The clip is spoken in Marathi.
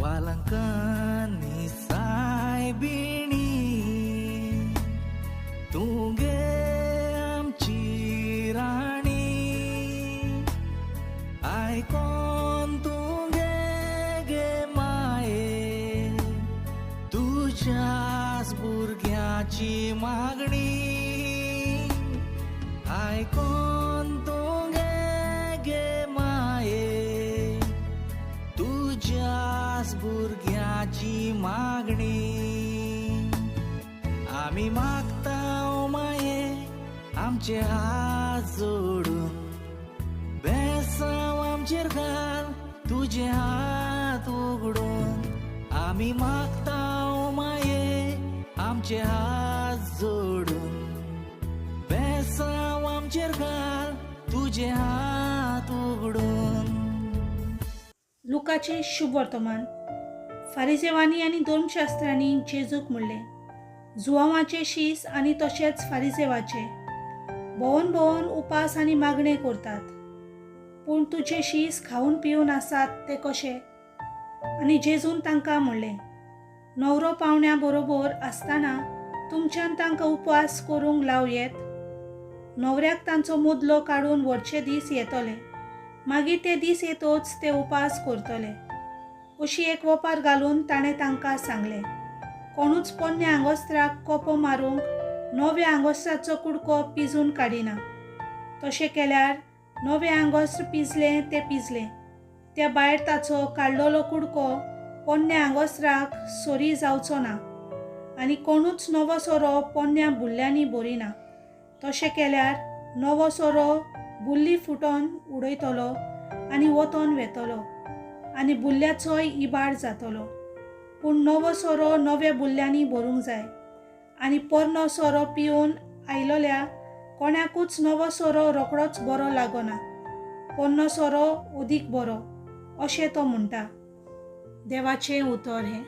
वालंकांनी सायबिणी तुगे आमची राणी आयकोन तुगे गे माये तुझ्याच भुरग्याची मागणी आयकोन तुगे गे माये तुझ्याच भुरग्याची मागणी आमी मागता ओ माये आमचे हात जोडून बेसांव आमचेर घाल तुझे हात उगडून आमी मागता ओ माये आमचे हात जोडून बेसांव आमचेर घाल तुझे हात उगडून. लुकाचे शुभ वर्तमान. फारिजेवांनी आनी धर्मशास्त्रांनी जेजूक म्हणलें, जुवांवाचे शीस आनी तशेंच फारिजेवाचे भोंवन भोंवन उपास आनी मागणे करतात, पूण तुजे शीस खावन पिवन आसात ते कशे? आनी जेजून तांकां म्हणलें, न्हवरो पावण्या बरोबर आसतना तुमच्यान तांकां उपवास करूंक लावयेत. न्हवऱ्याक तांचो मुदलो काडून व्हडचे दीस येतले, मागीर ते दीस येतोच ते उपास करतले. अशी एक वपार घालून ताणें तांकां सांगलें, कोणूच पोन्न्या आंगोस्त्राक कोपो मारूंक नव्या आंगोस्त्राचो कुडको पिजून काडिना. तशें केल्यार नवें आंगोस्त्र पिजलें तें पिजलें, त्या भायर ताचो काडलोलो कुडको पोन्न्या आंगोस्त्राक सोरी जावचो ना. आनी कोणूच नवो सोरो पोन्न्या बुल्ल्यांनी भरिना. तशें केल्यार नवो सोरो बुल्ली फुटोन उडयतलो आनी वतोन वेतलो आनी बुल्ल्याचोय इबाड जातलो. पूण नवो सोरो नव्या बुल्ल्यांनी भरूंक जाय. आनी पोरनो सोरो पिवन आयलोल्या कोणाकूच नवो सोरो रोखडोच बरो लागना, पोरनो सोरो अदीक बरो, अशें तो म्हणटा. देवाचें उतर हें.